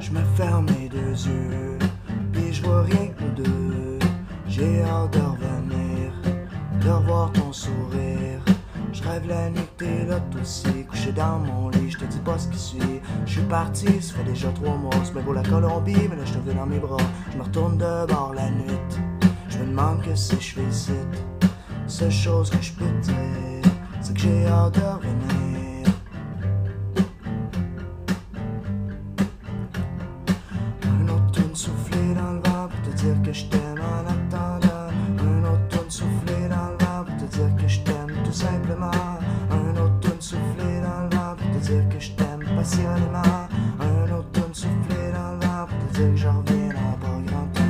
Je me ferme les deux yeux, puis je vois rien que nous deux. J'ai hâte de revenir, de revoir ton sourire. Je rêve la nuit que t'es là toi aussi, couché dans mon lit, je te dis pas ce qui suit. Je suis parti, ça fait déjà 3 mois, c'est bien beau la Colombie, mais là je te veux dans mes bras. Je me retourne de bord la nuit, je me demande que si je fais ici. Seule chose que je peux te dire, c'est que j'ai hâte de revenir. Un autre tune soufflé dans le vent pour te dire que je t'aime en attendant. Un autre tune soufflé dans le vent pour te dire que je t'aime tout simplement. Un autre tune soufflé dans le vent pour te dire que je t'aime passionnément. Un autre tune soufflé dans le vent pour te dire que je reviens dans pas grand temps.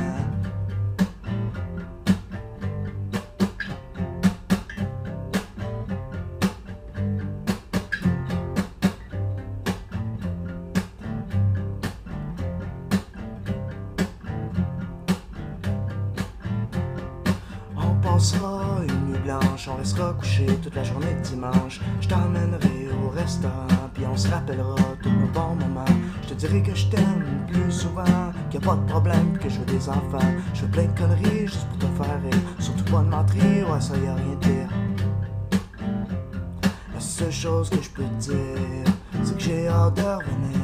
On passera une nuit blanche, on restera couché toute la journée de dimanche. Je t'emmènerai au restaurant, puis on se rappellera tous nos bons moments. Je te dirai que je t'aime plus souvent, qu'il n'y a pas de problème, que je veux des enfants. Je fais plein de conneries juste pour te faire rire, surtout pas de mentir, ouais ça y a rien de pire. La seule chose que je peux te dire, c'est que j'ai hâte de revenir.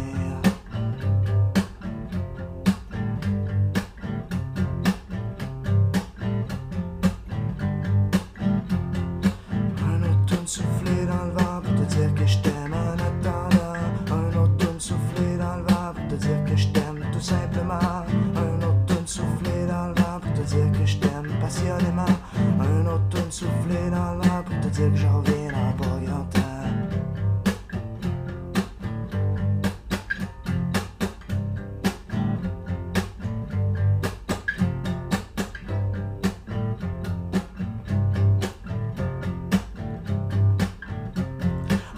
Souffler dans le vent pour te dire que je t'aime en attendant. Un autre tune souffler dans le vent pour te dire que je t'aime tout simplement. Un autre tune souffler dans le vent pour te dire que je t'aime passionnément. Un autre tune souffler dans le vent pour te dire que je reviens dans pas grand temps.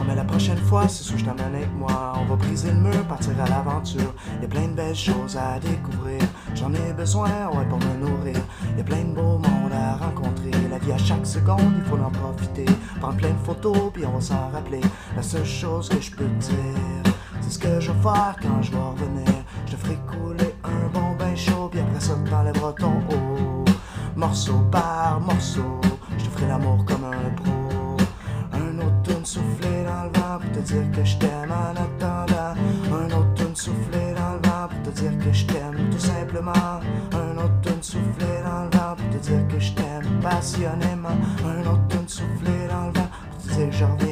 Mais la prochaine fois, c'est sûr que je t'emmène avec moi. On va briser le mur, partir à l'aventure. Y a plein de belles choses à découvrir. J'en ai besoin, ouais, pour me nourrir. Y a plein de beaux mondes à rencontrer. La vie à chaque seconde, il faut en profiter. Prendre plein de photos, puis on va s'en rappeler. La seule chose que je peux te dire, c'est ce que je vais faire quand je vais revenir. Je te ferai couler un bon bain chaud, puis après ça, t'enlèveras ton haut. Morceau par morceau, je te ferai l'amour comme un pro. Un autre tune soufflé dans le vent pour te dire que je t'aime en attendant. Un autre tune soufflé dans le vent pour te dire que je t'aime tout simplement. Un autre tune soufflé dans le vent pour te dire que je t'aime passionnément. Un autre tune soufflé dans le vent pour te dire que je reviens.